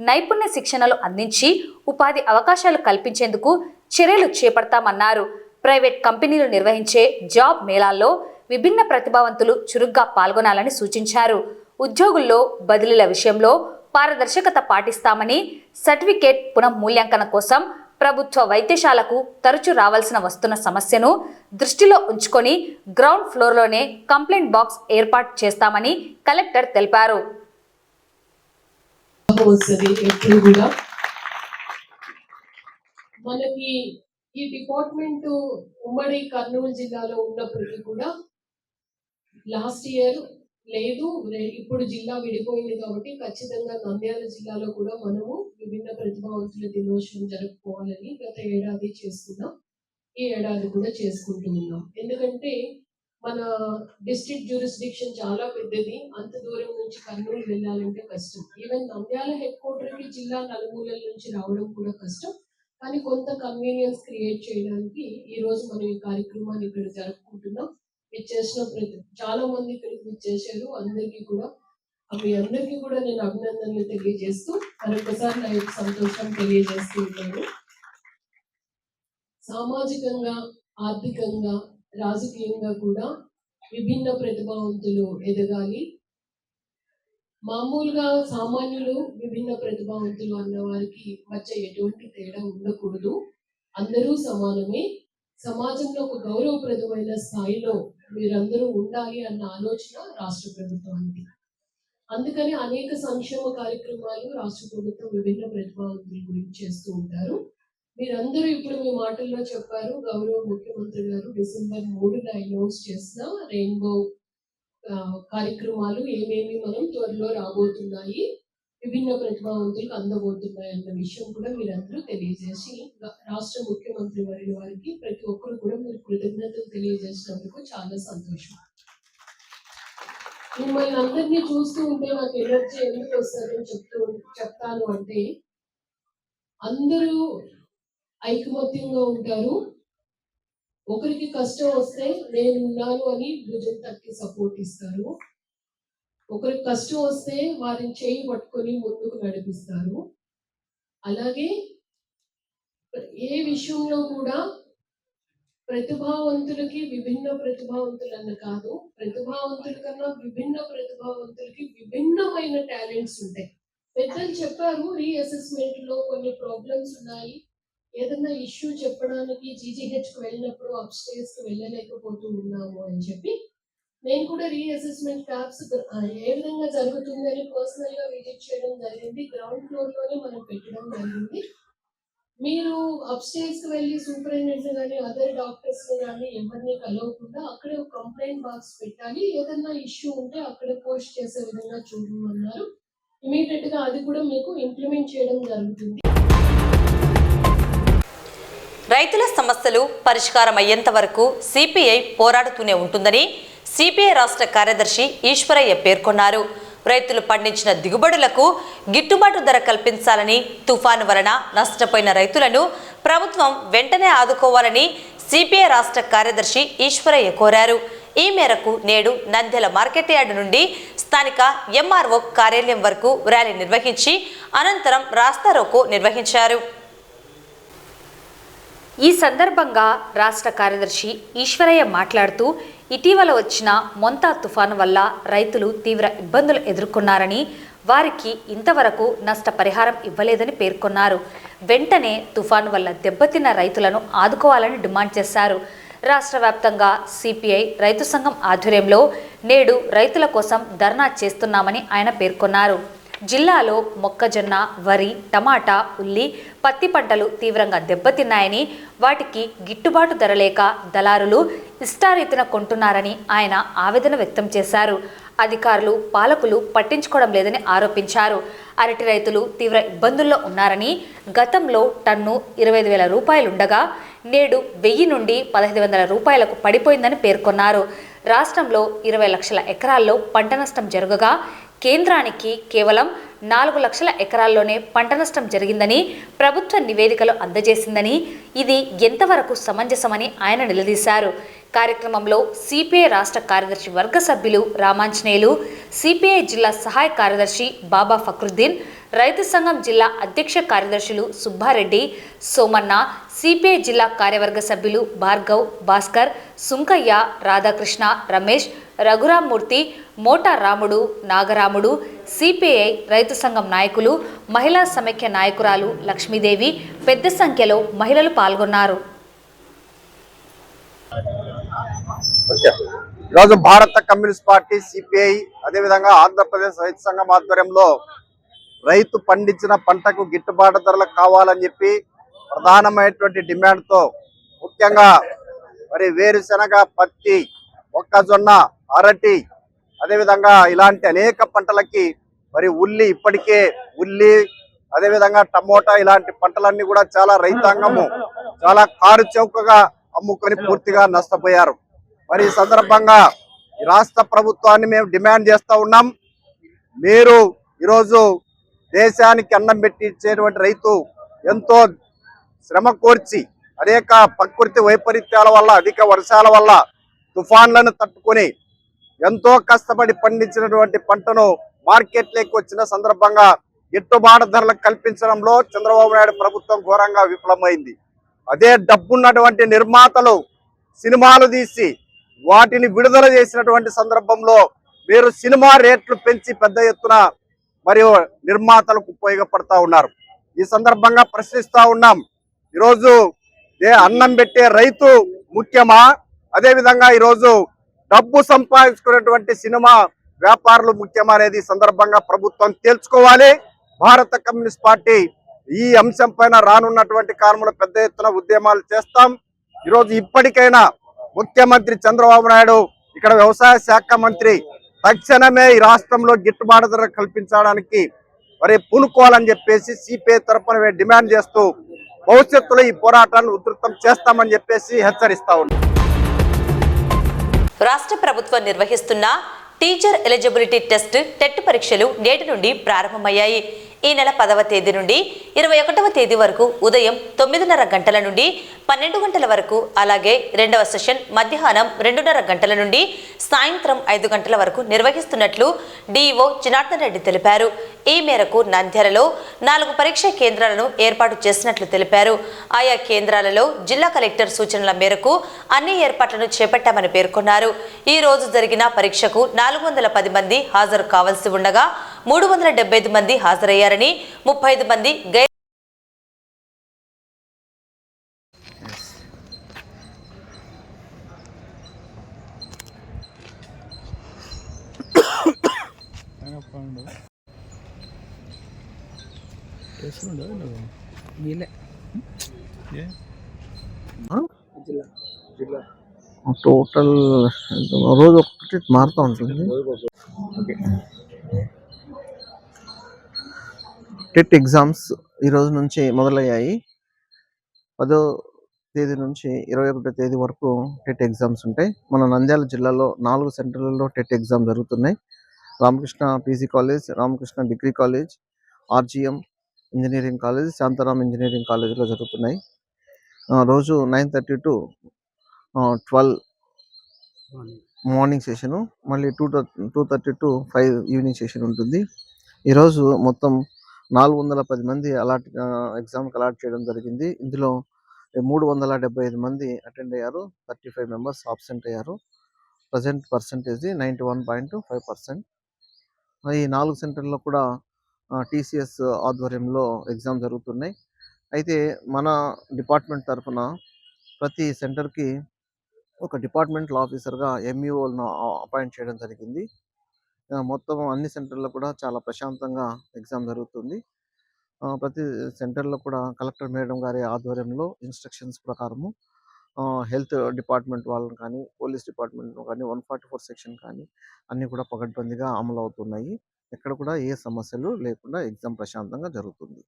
నైపుణ్య శిక్షణలు అందించి ఉపాధి అవకాశాలు కల్పించేందుకు చర్యలు చేపడతామన్నారు. ప్రైవేట్ కంపెనీలు నిర్వహించే జాబ్ మేళాల్లో విభిన్న ప్రతిభావంతులు చురుగ్గా పాల్గొనాలని సూచించారు. ఉద్యోగుల్లో బదిలీల విషయంలో పారదర్శకత పాటిస్తామని, సర్టిఫికేట్ పునఃమూల్యాంకన కోసం ప్రభుత్వ వైద్యశాలకు తరచూ రావాల్సిన వస్తున్న సమస్యను దృష్టిలో ఉంచుకొని గ్రౌండ్ ఫ్లోర్లోనే కంప్లైంట్ బాక్స్ ఏర్పాటు చేస్తామని కలెక్టర్ తెలిపారు. మనకి ఈ డిపార్ట్మెంట్ ఉమ్మడి కర్నూలు జిల్లాలో ఉన్నప్పటికీ కూడా లాస్ట్ ఇయర్ లేదు, ఇప్పుడు జిల్లా విడిపోయింది కాబట్టి ఖచ్చితంగా నంద్యాల జిల్లాలో కూడా మనము విభిన్న ప్రతిభావంతుల దినోత్సవం జరుపుకోవాలని గత ఏడాది చేసుకున్నాం. ఈ ఏడాది కూడా చేసుకుంటూ ఉన్నాం. ఎందుకంటే మన డిస్ట్రిక్ట్ జ్యూరిస్డిక్షన్ చాలా పెద్దది. అంత దూరం నుంచి కర్నూలు వెళ్ళాలంటే కష్టం. ఈవెన్ నంద్యాల హెడ్ క్వార్టర్కి జిల్లా నలుమూలల నుంచి రావడం కూడా కష్టం. కానీ కొంత కన్వీనియన్స్ క్రియేట్ చేయడానికి ఈ రోజు మనం ఈ కార్యక్రమాన్ని ఇక్కడ జరుపుకుంటున్నాం. ఇచ్చేసిన చాలా మంది ఇక్కడికి ఇచ్చేసారు. అందరికీ కూడా మీ అందరికీ కూడా నేను అభినందనలు తెలియజేస్తూ మరొకసారి నా యొక్క సంతోషం తెలియజేస్తూ ఉన్నాను. సామాజికంగా, ఆర్థికంగా, రాజకీయంగా కూడా విభిన్న ప్రతిభావంతులు ఎదగాలి. మామూలుగా సామాన్యులు విభిన్న ప్రతిభావంతులు అన్న వారికి మధ్య ఎటువంటి తేడా ఉండకూడదు. అందరూ సమానమే. సమాజంలో ఒక గౌరవప్రదమైన స్థాయిలో మీరందరూ ఉండాలి అన్న ఆలోచన రాష్ట్ర ప్రభుత్వానికి. అందుకని అనేక సంక్షేమ కార్యక్రమాలు రాష్ట్ర ప్రభుత్వం విభిన్న ప్రతిభావంతుల గురించి చేస్తూ ఉంటారు. మీరందరూ ఇప్పుడు మీ మాటల్లో చెప్పారు. గౌరవ ముఖ్యమంత్రి గారు డిసెంబర్ 3న అనౌన్స్ చేసిన రెయిన్బో కార్యక్రమాలు ఏమేమి మనం త్వరలో రాబోతున్నాయి, విభిన్న ప్రతిభావంతులకు అందబోతున్నాయి అన్న విషయం కూడా మీరందరూ తెలియజేసి రాష్ట్ర ముఖ్యమంత్రి వారికి ప్రతి ఒక్కరు కూడా మీరు కృతజ్ఞతలు తెలియజేసినందుకు చాలా సంతోషం. మిమ్మల్ని అందరినీ చూస్తూ ఉంటే నాకు ఎనర్జీ ఎందుకు వస్తుందని చెప్తాను అంటే అందరూ ఐకమత్యంగా ఉంటారు. ఒకరికి కష్టం వస్తే నేనున్నాను అని భుజం తట్టి సపోర్ట్ ఇస్తారు. ఒకరికి కష్టం వస్తే వారిని చేయి పట్టుకొని ముందుకు నడిపిస్తారు. అలాగే ఏ విషయంలో కూడా ప్రతిభావంతులకి విభిన్న ప్రతిభావంతులన్న కాదు, ప్రతిభావంతుల కన్నా విభిన్న ప్రతిభావంతులకి విభిన్నమైన టాలెంట్స్ ఉంటాయి. పెద్దలు చెప్పారు, రీఅసెస్మెంట్ లో కొన్ని ప్రాబ్లమ్స్ ఉన్నాయి. ఏదన్నా ఇష్యూ చెప్పడానికి జీజీహెచ్కి వెళ్ళినప్పుడు అప్స్టేర్స్కి వెళ్ళలేకపోతూ ఉన్నాము అని చెప్పి నేను కూడా రీఅసెస్మెంట్ క్యాప్స్ ఏ విధంగా జరుగుతుందని పర్సనల్ గా విజిట్ చేయడం జరిగింది. గ్రౌండ్ ఫ్లోర్ లోనే మనం పెట్టడం జరిగింది. మీరు అప్స్టేర్స్ కి వెళ్ళి సూపరింటెండెంట్ కానీ అదర్ డాక్టర్స్ కానీ ఎవరిని కలవకుండా అక్కడే ఒక కంప్లైంట్ బాక్స్ పెట్టాలి. ఏదన్నా ఇష్యూ ఉంటే అక్కడే పోస్ట్ చేసే విధంగా చూడమన్నారు. ఇమీడియట్ గా అది కూడా మీకు ఇంప్లిమెంట్ చేయడం జరుగుతుంది. రైతుల సమస్యలు పరిష్కారం అయ్యేంత వరకు సిపిఐ పోరాడుతూనే ఉంటుందని సిపిఐ రాష్ట్ర కార్యదర్శి ఈశ్వరయ్య పేర్కొన్నారు. రైతులు పండించిన దిగుబడులకు గిట్టుబాటు ధర కల్పించాలని, తుఫాను వలన నష్టపోయిన రైతులను ప్రభుత్వం వెంటనే ఆదుకోవాలని సిపిఐ రాష్ట్ర కార్యదర్శి ఈశ్వరయ్య కోరారు. ఈ మేరకు నేడు నంద్యాల మార్కెట్ యార్డు నుండి స్థానిక ఎంఆర్ఓ కార్యాలయం వరకు ర్యాలీ నిర్వహించి అనంతరం రాస్తారోకో నిర్వహించారు. ఈ సందర్భంగా రాష్ట్ర కార్యదర్శి ఈశ్వరయ్య మాట్లాడుతూ ఇటీవల వచ్చిన మొంతా తుఫాను వల్ల రైతులు తీవ్ర ఇబ్బందులు ఎదుర్కొన్నారని, వారికి ఇంతవరకు నష్టపరిహారం ఇవ్వలేదని పేర్కొన్నారు. వెంటనే తుఫాను వల్ల దెబ్బతిన్న రైతులను ఆదుకోవాలని డిమాండ్ చేశారు. రాష్ట్ర వ్యాప్తంగా సిపిఐ రైతు సంఘం ఆధ్వర్యంలో నేడు రైతుల కోసం ధర్నా చేస్తున్నామని ఆయన పేర్కొన్నారు. జిల్లాలో మొక్కజొన్న, వరి, టమాటా, ఉల్లి, పత్తి పంటలు తీవ్రంగా దెబ్బతిన్నాయని, వాటికి గిట్టుబాటు ధర లేక దళారులు ఇష్టారీతిన కొంటున్నారని ఆయన ఆవేదన వ్యక్తం చేశారు. అధికారులు, పాలకులు పట్టించుకోవడం లేదని ఆరోపించారు. అరటి రైతులు తీవ్ర ఇబ్బందుల్లో ఉన్నారని, గతంలో టన్ను 25,000 రూపాయలుండగా నేడు 1000 నుండి 1500 రూపాయలకు పడిపోయిందని పేర్కొన్నారు. రాష్ట్రంలో 20 లక్షల ఎకరాల్లో పంట నష్టం జరగగా కేంద్రానికి కేవలం 4 లక్షల ఎకరాల్లోనే పంట నష్టం జరిగిందని ప్రభుత్వ నివేదికలు అందజేసిందని, ఇది ఎంతవరకు సమంజసమని ఆయన నిలదీశారు. కార్యక్రమంలో సిపిఐ రాష్ట్ర కార్యదర్శి వర్గ సభ్యులు రామాంజనేయులు, సిపిఐ జిల్లా సహాయ కార్యదర్శి బాబా ఫక్రుద్దీన్, రైతు సంఘం జిల్లా అధ్యక్ష కార్యదర్శులు సుబ్బారెడ్డి, సోమన్న, సిపిఐ జిల్లా కార్యవర్గ సభ్యులు భార్గవ్, భాస్కర్, సుంకయ్య, రాధాకృష్ణ, రమేష్, రఘురామ్మూర్తి, మోటా రాముడు, నాగరాముడు, సిపిఐ రైతు సంఘం నాయకులు, మహిళా సమైక్య నాయకురాలు లక్ష్మీదేవి పెద్ద సంఖ్యలో మహిళలు పాల్గొన్నారు. ఈరోజు భారత కమ్యూనిస్ట్ పార్టీ, సిపిఐ, అదేవిధంగా ఆంధ్రప్రదేశ్ రైతు సంఘం ఆధ్వర్యంలో రైతు పండించిన పంటకు గిట్టుబాటు ధరలు కావాలని చెప్పి ప్రధానమైనటువంటి డిమాండ్తో ముఖ్యంగా మరి వేరుశనగ, పత్తి, మొక్కజొన్న, అరటి, అదేవిధంగా ఇలాంటి అనేక పంటలకి మరి ఉల్లి, ఇప్పటికే ఉల్లి, అదేవిధంగా టమోటా, ఇలాంటి పంటలన్నీ కూడా చాలా రైతాంగము చాలా కారు చౌకగా అమ్ముకొని పూర్తిగా నష్టపోయారు. మరి ఈ సందర్భంగా ఈ రాష్ట్ర ప్రభుత్వాన్ని మేము డిమాండ్ చేస్తూ ఉన్నాం. మీరు ఈరోజు దేశానికి అన్నం పెట్టి ఇచ్చేటువంటి రైతు ఎంతో శ్రమ కోర్చి అనేక ప్రకృతి వైపరీత్యాల వల్ల, అధిక వర్షాల వల్ల, తుఫాన్లను తట్టుకొని ఎంతో కష్టపడి పండించినటువంటి పంటను మార్కెట్లోకి వచ్చిన సందర్భంగా గిట్టుబాటు ధరలకు కల్పించడంలో చంద్రబాబు నాయుడు ప్రభుత్వం ఘోరంగా విఫలమైంది. అదే డబ్బున్నటువంటి నిర్మాతలు సినిమాలు తీసి వాటిని విడుదల చేసినటువంటి సందర్భంలో మీరు సినిమా రేట్లు పెంచి పెద్ద ఎత్తున మరియు నిర్మాతలకు ఉపయోగపడతా ఉన్నారు. ఈ సందర్భంగా ప్రశ్నిస్తా ఉన్నాం, ఈరోజు అన్నం పెట్టే రైతు ముఖ్యమా, అదేవిధంగా ఈరోజు డబ్బు సంపాదించుకునేటువంటి సినిమా వ్యాపారులు ముఖ్యమా అనేది సందర్భంగా ప్రభుత్వం తేల్చుకోవాలి. భారత కమ్యూనిస్ట్ పార్టీ ఈ అంశం పైన రానున్నటువంటి కాలంలో పెద్ద ఎత్తున ఉద్యమాలు చేస్తాం. ఈరోజు ఇప్పటికైనా ముఖ్యమంత్రి చంద్రబాబు నాయుడు, ఇక్కడ వ్యవసాయ శాఖ మంత్రి తక్షణమే ఈ రాష్ట్రంలో గిట్టుబాటు ధర కల్పించడానికి మరి పూనుకోవాలని చెప్పేసి సిపిఐ తరఫున డిమాండ్ చేస్తూ భవిష్యత్తులో ఈ పోరాటాన్ని ఉధృతం చేస్తామని చెప్పేసి హెచ్చరిస్తా ఉన్నాం. రాష్ట్ర ప్రభుత్వం నిర్వహిస్తున్న టీచర్ ఎలిజిబిలిటీ టెస్ట్ టెట్ పరీక్షలు నేటి నుండి ప్రారంభమయ్యాయి. ఈ నెల 10వ తేదీ నుండి 21వ తేదీ వరకు ఉదయం 9:30 గంటల నుండి 12 గంటల వరకు, అలాగే రెండవ సెషన్ మధ్యాహ్నం 2:30 గంటల నుండి సాయంత్రం 5 గంటల వరకు నిర్వహిస్తున్నట్లు డిఈఓ జనార్దన్ రెడ్డి తెలిపారు. ఈ మేరకు నంద్యాలలో 4 పరీక్షా కేంద్రాలను ఏర్పాటు చేసినట్లు తెలిపారు. ఆయా కేంద్రాలలో జిల్లా కలెక్టర్ సూచనల మేరకు అన్ని ఏర్పాట్లను చేపట్టామని పేర్కొన్నారు. ఈ రోజు జరిగిన పరీక్షకు 410 మంది హాజరు కావాల్సి ఉండగా 375 మంది హాజరయ్యారని, 35 మంది టోటల్ రోజు ఒకటి మారుతూ ఉంటుంది. టెట్ ఎగ్జామ్స్ ఈ రోజు నుంచి మొదలయ్యాయి. 10వ తేదీ నుంచి 21వ తేదీ వరకు టెట్ ఎగ్జామ్స్ ఉంటాయి. మన నంద్యాల జిల్లాలో 4 సెంటర్లలో టెట్ ఎగ్జామ్ జరుగుతున్నాయి. Ramakrishna PG college, Ramakrishna degree college, RGM engineering college, Shantaram engineering కాలేజ్లో జరుగుతున్నాయి. రోజు 9:30 to 12 మార్నింగ్ సెషను, మళ్ళీ 2:30 to 5 ఈవినింగ్ సెషన్ ఉంటుంది. ఈరోజు మొత్తం 410 మంది ఎగ్జామ్కి అలాట్ చేయడం జరిగింది. ఇందులో 375 మంది అటెండ్ అయ్యారు. 35 మెంబర్స్ ఆబ్సెంట్ అయ్యారు. Present percentage 91.5%. ఈ 4 సెంటర్లో కూడా టీసీఎస్ ఆధ్వర్యంలో ఎగ్జామ్ జరుగుతున్నాయి. అయితే మన డిపార్ట్మెంట్ తరఫున ప్రతి సెంటర్కి ఒక డిపార్ట్మెంటల్ ఆఫీసర్గా ఎంఈఓలను అపాయింట్ చేయడం జరిగింది. మొత్తం అన్ని సెంటర్లో కూడా చాలా ప్రశాంతంగా ఎగ్జామ్ జరుగుతుంది. ప్రతి సెంటర్లో కూడా కలెక్టర్ మేడం గారి ఆధ్వర్యంలో ఇన్స్ట్రక్షన్స్ ప్రకారము హెల్త్ డిపార్ట్మెంట్ వాళ్ళని కానీ, పోలీస్ డిపార్ట్మెంట్ కానీ, 144 సెక్షన్ కానీ అన్నీ కూడా పకడ్బందీగా అమలు అవుతున్నాయి. ఎక్కడ కూడా ఏ సమస్యలు లేకుండా ఎగ్జామ్ ప్రశాంతంగా జరుగుతుంది.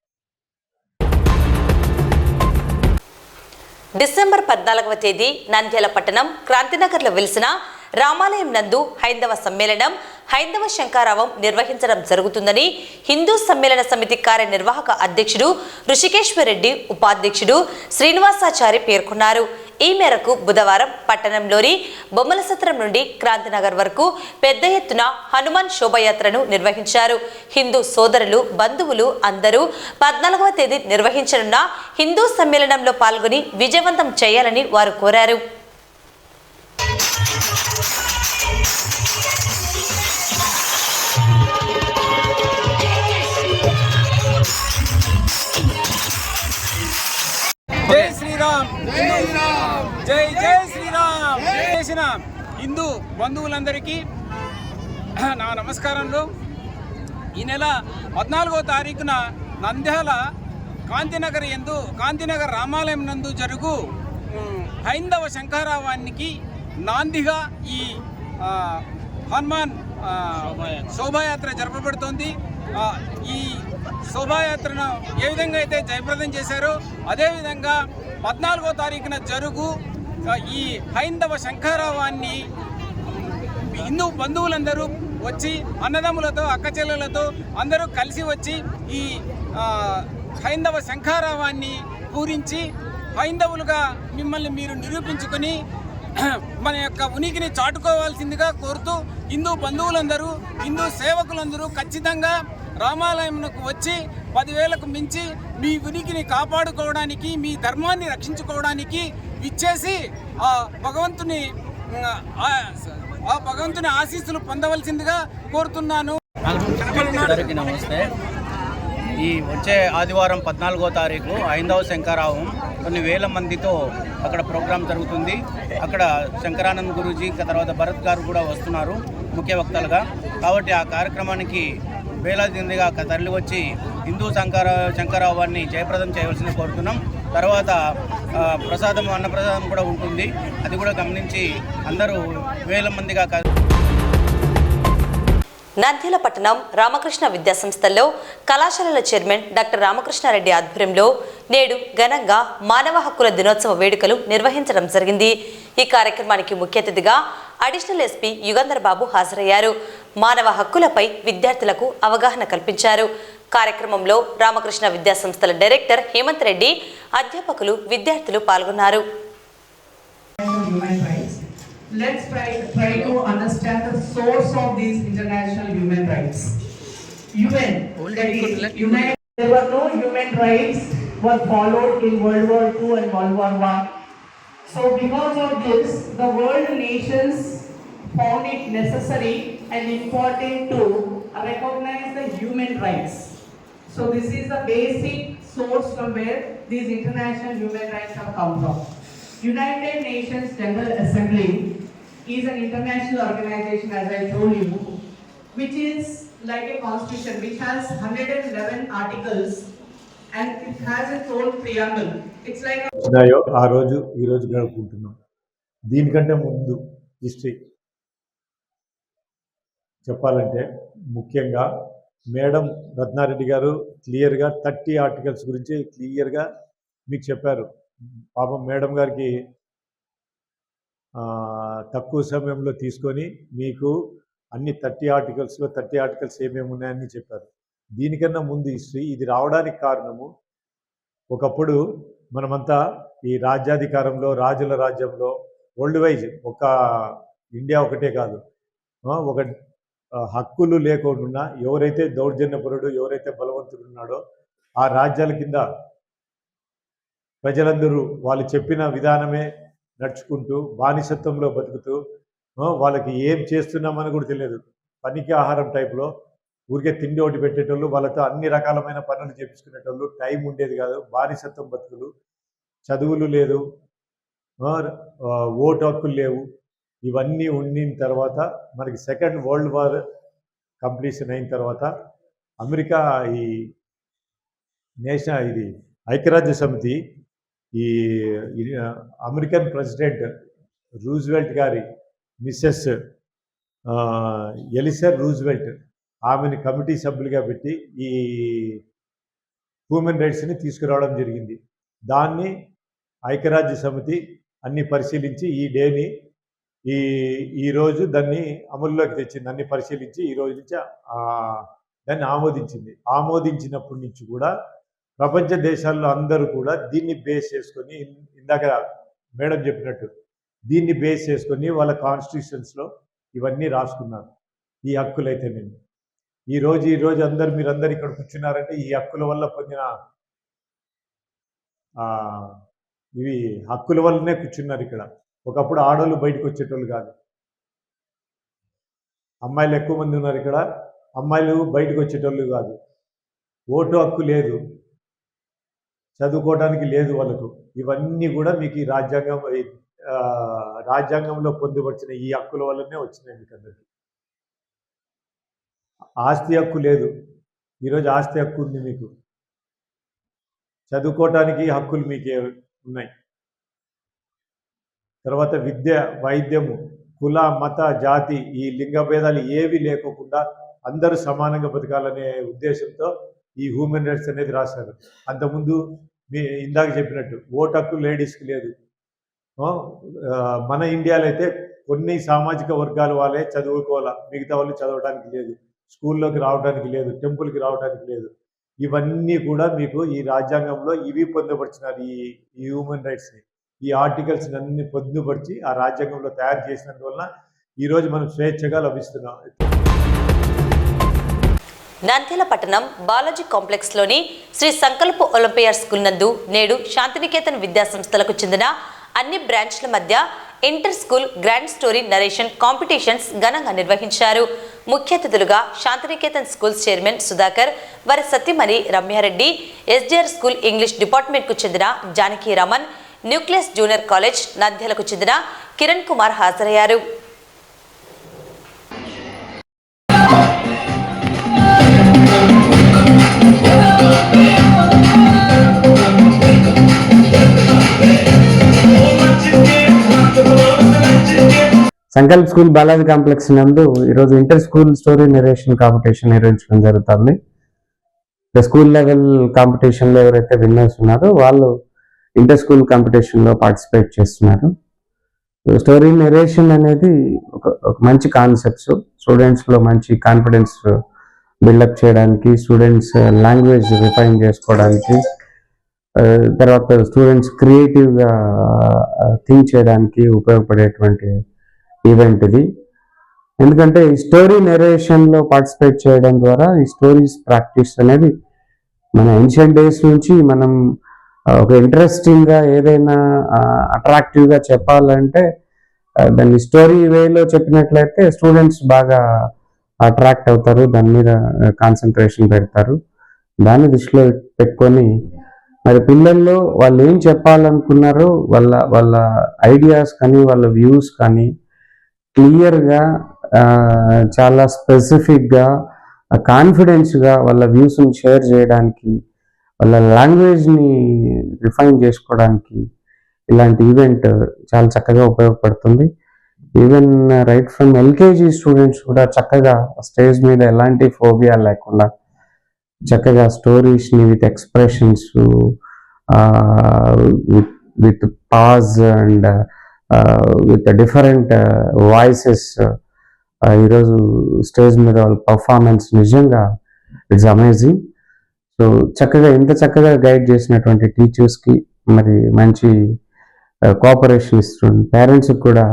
డిసెంబర్ 14వ తేదీ నంద్యాల పట్టణం క్రాంతినగర్లో వెలిసిన రామాలయం నందు హైందవ సమ్మేళనం, హైందవ శంఖారావం నిర్వహించడం జరుగుతుందని హిందూ సమ్మేళన సమితి కార్యనిర్వాహక అధ్యక్షుడు ఋషికేశ్వర్ రెడ్డి, ఉపాధ్యక్షుడు శ్రీనివాసాచారి పేర్కొన్నారు. ఈ మేరకు బుధవారం పట్టణంలోని బొమ్మల సత్రం నుండి క్రాంతినగర్ వరకు పెద్ద ఎత్తున హనుమాన్ శోభయాత్రను నిర్వహించారు. హిందూ సోదరులు, బంధువులు అందరూ 14వ తేదీ నిర్వహించనున్న హిందూ సమ్మేళనంలో పాల్గొని విజయవంతం చేయాలని వారు కోరారు. జై శ్రీరామ్, జై జై శ్రీరామ్. చేసిన హిందూ బంధువులందరికీ నా నమస్కారంలో. ఈ నెల 14వ తారీఖున నంద్యాల కాంతినగర్ రామాలయం నందు జరుగు హైందవ శంఖారావానికి నాందిగా ఈ హనుమాన్ శోభాయాత్ర జరపబడుతోంది. ఈ శోభాయాత్రను ఏ విధంగా అయితే జయప్రదం చేశారో అదేవిధంగా 14వ తారీఖున జరుగు ఈ హైందవ శంఖారావాన్ని హిందూ బంధువులందరూ వచ్చి అన్నదమ్ములతో, అక్కచెల్లెలతో అందరూ కలిసి వచ్చి ఈ హైందవ శంఖారావాన్ని పూరించి హైందవులుగా మిమ్మల్ని మీరు నిరూపించుకొని మన యొక్క ఉనికిని చాటుకోవాల్సిందిగా కోరుతూ హిందూ బంధువులందరూ, హిందూ సేవకులందరూ ఖచ్చితంగా రామాలయంకు వచ్చి 10,000కు మించి మీ ఉనికిని కాపాడుకోవడానికి, మీ ధర్మాన్ని రక్షించుకోవడానికి ఇచ్చేసి ఆ భగవంతుని ఆశీస్సులు పొందవలసిందిగా కోరుతున్నాను. అందరికీ నమస్తే. ఈ వచ్చే ఆదివారం 14వ తారీఖు హైందవ శంఖారావం కొన్ని వేల మందితో అక్కడ ప్రోగ్రాం జరుగుతుంది. అక్కడ శంకరానంద్ గురూజీ, తర్వాత భరత్ గారు కూడా వస్తున్నారు ముఖ్య వక్తలుగా. కాబట్టి ఆ కార్యక్రమానికి వేలాది మందిగా తరలి వచ్చి హిందూ శంఖారావాన్ని జయప్రదం చేయవలసింది కోరుతున్నాం. తర్వాత అన్నప్రసాదం కూడా ఉంటుంది. అది కూడా గమనించి అందరూ వేల మందిగా నంద్యాల పట్టణం రామకృష్ణ విద్యాసంస్థల్లో కళాశాలల చైర్మన్ డాక్టర్ రామకృష్ణారెడ్డి ఆధ్వర్యంలో నేడు ఘనంగా మానవ హక్కుల దినోత్సవ వేడుకలు నిర్వహించడం జరిగింది. ఈ కార్యక్రమానికి ముఖ్య అతిథిగా అడిషనల్ ఎస్పీ యుగంధర్ బాబు హాజరయ్యారు. మానవ హక్కులపై విద్యార్థులకు అవగాహన కల్పించారు. కార్యక్రమంలో రామకృష్ణ విద్యాసంస్థల డైరెక్టర్ హేమంత్ రెడ్డి, అధ్యాపకులు, విద్యార్థులు పాల్గొన్నారు. Let's try to understand the source of these international human rights. UN, that is, there were no human rights were followed in World War II and World War I. So because of this, the world nations found it necessary and important to recognize the human rights. So this is the basic source from where these international human rights have come from. United Nations General Assembly is an international organization, as I told you, which is like a constitution which has 111 articles and it has its own preamble. It's like ఆ రోజు ఈ రోజు గడుపుకుంటున్నాం. దీనికంటే ముందు history చెప్పాలంటే ముఖ్యంగా madam Ratna Reddy గారు క్లియర్గా 30 ఆర్టికల్స్ గురించి క్లియర్గా మీకు చెప్పారు. పాపం మేడం గారికి తక్కువ సమయంలో తీసుకొని మీకు అన్ని 30 ఆర్టికల్స్ ఏమేమి ఉన్నాయని చెప్పారు. దీనికన్నా ముందు హిస్టరీ ఇది రావడానికి కారణము, ఒకప్పుడు మనమంతా ఈ రాజ్యాధికారంలో, రాజుల రాజ్యంలో వరల్డ్ వైజ్ ఒక ఇండియా ఒకటే కాదు, ఒక హక్కులు లేకుండా ఎవరైతే దౌర్జన్యపరుడు, ఎవరైతే బలవంతుడు ఉన్నాడో ఆ రాజ్యాల కింద ప్రజలందరూ వాళ్ళు చెప్పిన విధానమే నడుచుకుంటూ బానిసత్వంలో బతుకుతూ వాళ్ళకి ఏం చేస్తున్నామని కూడా తెలియదు, పనికి ఆహారం టైప్లో ఊరికే తిండి ఒకటి పెట్టేటోళ్ళు, వాళ్ళతో అన్ని రకాలమైన పనులు చేపించుకునేటోళ్ళు, టైం ఉండేది కాదు, బానిసత్వం బతుకులు, చదువులు లేదు, ఓటు హక్కులు లేవు. ఇవన్నీ ఉండిన తర్వాత మనకి సెకండ్ వరల్డ్ వార్ కంప్లీషన్ అయిన తర్వాత అమెరికా ఈ ఇది ఐక్యరాజ్య సమితి ఈ అమెరికన్ ప్రెసిడెంట్ రూజ్వెల్ట్ గారి మిస్సెస్ ఎలిసర్ రూజ్వెల్ట్ ఆమెని కమిటీ సభ్యులుగా పెట్టి ఈ హ్యూమన్ రైట్స్ని తీసుకురావడం జరిగింది. దాన్ని ఐక్యరాజ్య సమితి అన్ని పరిశీలించి ఈ డేని ఈరోజు దాన్ని అమల్లోకి తెచ్చింది. అన్ని పరిశీలించి ఈ రోజు నుంచి దాన్ని ఆమోదించింది. ఆమోదించినప్పటి నుంచి కూడా ప్రపంచ దేశాల్లో అందరూ కూడా దీన్ని బేస్ చేసుకొని, ఇందాక మేడం చెప్పినట్టు దీన్ని బేస్ చేసుకొని వాళ్ళ కాన్స్టిట్యూషన్స్లో ఇవన్నీ రాసుకున్నారు. ఈ హక్కులైతే నేను ఈరోజు మీరందరూ ఇక్కడ కూర్చున్నారంటే ఈ హక్కుల వల్ల పొందిన ఇవి హక్కుల వల్లనే కూర్చున్నారు ఇక్కడ. ఒకప్పుడు ఆడవాళ్ళు బయటకు వచ్చేటోళ్ళు కాదు, అమ్మాయిలు ఎక్కువ మంది ఉన్నారు ఇక్కడ, అమ్మాయిలు బయటకు వచ్చేటోళ్ళు కాదు, ఓటు హక్కు లేదు, చదువుకోవడానికి లేదు వాళ్ళకు. ఇవన్నీ కూడా మీకు ఈ రాజ్యాంగంలో పొందుపరిచిన ఈ హక్కుల వల్లనే వచ్చినాయి. మీకు అందరికీ ఆస్తి హక్కు లేదు, ఈరోజు ఆస్తి హక్కు ఉంది మీకు. చదువుకోవటానికి హక్కులు మీకే ఉన్నాయి. తర్వాత విద్య, వైద్యము, కుల, మత, జాతి, ఈ లింగ భేదాలు ఏవి లేకోకుండా అందరూ సమానంగా బతకాలనే ఉద్దేశంతో ఈ హ్యూమన్ రైట్స్ అనేది రాశారు. అంతకుముందు ఇందాక చెప్పినట్టు ఓటు హక్కు లేడీస్కి లేదు. మన ఇండియాలో అయితే కొన్ని సామాజిక వర్గాల వాళ్ళే చదువుకోవాలా, మిగతా వాళ్ళు చదవడానికి లేదు, స్కూల్లోకి రావడానికి లేదు, టెంపుల్కి రావడానికి లేదు. ఇవన్నీ కూడా మీకు ఈ రాజ్యాంగంలో ఇవి పొందుపరిచినారు. ఈ హ్యూమన్ రైట్స్ని, ఈ ఆర్టికల్స్ అన్ని పొందుపరిచి ఆ రాజ్యాంగంలో తయారు చేసినందువలన ఈరోజు మనం స్వేచ్ఛగా లభిస్తున్నాం. నంద్యాల పట్టణం బాలాజీ కాంప్లెక్స్లోని శ్రీ సంకల్ప ఒలింపియాడ్ స్కూల్ నందు నేడు శాంతినికేతన్ విద్యా సంస్థలకు చెందిన అన్ని బ్రాంచ్ల మధ్య inter school grand story narration competitions ఘనంగా నిర్వహించారు. ముఖ్య అతిథులుగా శాంతినికేతన్ స్కూల్స్ చైర్మన్ సుధాకర్, వారి సతీమణి రమ్యారెడ్డి, ఎస్డిఆర్ స్కూల్ ఇంగ్లీష్ డిపార్ట్మెంట్కు చెందిన Janaki Raman, nucleus junior college నంద్యాలకు చెందిన కిరణ్ కుమార్ హాజరయ్యారు. సంకల్ప్ స్కూల్ బాలాజీ కాంప్లెక్స్ నందు ఈరోజు inter school story narration competition నిర్వహించడం జరుగుతుంది. స్కూల్ లెవెల్ కాంపిటీషన్లో ఎవరైతే విన్నర్స్ ఉన్నారో వాళ్ళు ఇంటర్ స్కూల్ కాంపిటీషన్లో పార్టిసిపేట్ చేస్తున్నారు. స్టోరీ నెరేషన్ అనేది ఒక మంచి కాన్సెప్ట్స్, స్టూడెంట్స్లో మంచి కాన్ఫిడెన్స్ బిల్డప్ చేయడానికి, స్టూడెంట్స్ లాంగ్వేజ్ రిఫైన్ చేసుకోవడానికి, తర్వాత స్టూడెంట్స్ క్రియేటివ్గా థింక్ చేయడానికి ఉపయోగపడేటువంటి ఈవెంట్ ఇది. ఎందుకంటే ఈ స్టోరీ నెరేషన్లో పార్టిసిపేట్ చేయడం ద్వారా ఈ స్టోరీస్ ప్రాక్టీస్ అనేది మన ఏన్షియంట్ డేస్ నుంచి మనం ఒక ఇంట్రెస్టింగ్గా ఏదైనా అట్రాక్టివ్గా చెప్పాలంటే దాన్ని స్టోరీ వేలో చెప్పినట్లయితే స్టూడెంట్స్ బాగా అట్రాక్ట్ అవుతారు, దాని మీద కాన్సన్ట్రేషన్ పెడతారు. దాన్ని దృష్టిలో పెట్టుకొని మరి పిల్లల్లో వాళ్ళు ఏం చెప్పాలనుకున్నారో వాళ్ళ ఐడియాస్ కానీ వాళ్ళ వ్యూస్ కానీ క్లియర్గా, చాలా స్పెసిఫిక్గా, కాన్ఫిడెన్స్గా వాళ్ళ వ్యూస్ని షేర్ చేయడానికి, వాళ్ళ లాంగ్వేజ్ని రిఫైన్ చేసుకోవడానికి ఇలాంటి ఈవెంట్ చాలా చక్కగా ఉపయోగపడుతుంది. Even right from LKG students కూడా చక్కగా స్టేజ్ మీద ఎలాంటి ఫోబియా లేకుండా చక్కగా స్టోరీస్ని with expressions, with pause and with different voices ఈరోజు స్టేజ్ మీద వాళ్ళ పర్ఫార్మెన్స్ నిజంగా ఇట్స్ అమేజింగ్. సో ఇంత చక్కగా గైడ్ చేసినటువంటి టీచర్స్కి మరి మంచి కోఆపరేషన్ ఇస్తుంది, పేరెంట్స్కి కూడా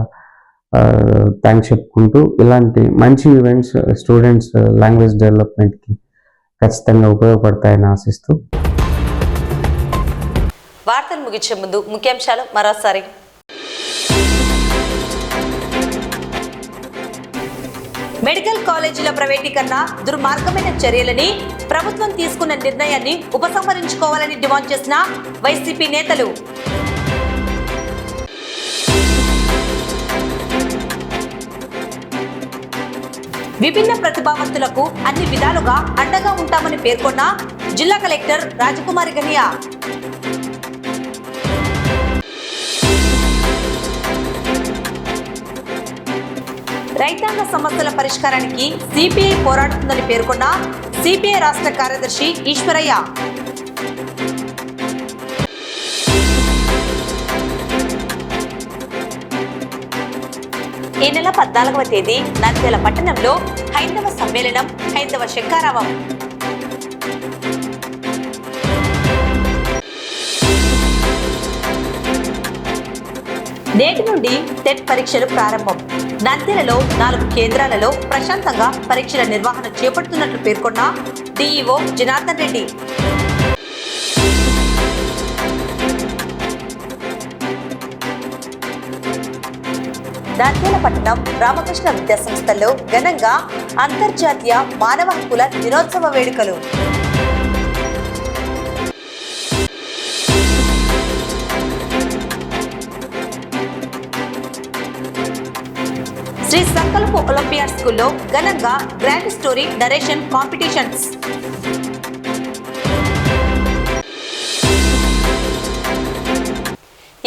థ్యాంక్స్ చెప్పుకుంటూ ఇలాంటి మంచి ఈవెంట్స్ స్టూడెంట్స్ లాంగ్వేజ్ డెవలప్మెంట్కి ఖచ్చితంగా ఉపయోగపడతాయని ఆశిస్తూ వార్తలు ముగించే ముందు ముఖ్యాంశాలు మరోసారి. మెడికల్ కాలేజీల ప్రైవేటీకరణ దుర్మార్గమైన చర్యలని ప్రభుత్వం తీసుకున్న నిర్ణయాన్ని ఉపసంహరించుకోవాలని డిమాండ్ చేసిన వైసీపీ నేతలు. విభిన్న ప్రతిభావంతులకు అన్ని విధాలుగా అండగా ఉంటామని పేర్కొన్న జిల్లా కలెక్టర్ రాజకుమారి గనియా. రైతాంగ సమస్యల పరిష్కారానికి సిపిఐ పోరాడుతుందని పేర్కొన్న సిపిఐ రాష్ట్ర కార్యదర్శి ఈశ్వరయ్య. ఈ నెల 14వ తేదీ నంద్యాల పట్టణంలో హైందవ సమ్మేళనం, హైందవ శంఖారావం. నేటి నుండి టెట్ పరీక్షలు ప్రారంభం. నంద్యాలలో 4 కేంద్రాలలో ప్రశాంతంగా పరీక్షల నిర్వహణ చేపడుతున్నట్లు పేర్కొన్న డిఈఓ జనార్దన్ రెడ్డి. నంద్యాల పట్టణం రామకృష్ణ విద్యా సంస్థల్లో ఘనంగా అంతర్జాతీయ మానవ హక్కుల దినోత్సవ వేడుకలు. శ్రీ సంకల్ప ఒలింపియాడ్ స్కూల్లో ఘనంగా గ్రాండ్ స్టోరీ నరేషన్ కాంపిటీషన్స్.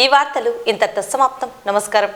ఈ వార్తలు ఇంతటితో సమాప్తం. నమస్కారం.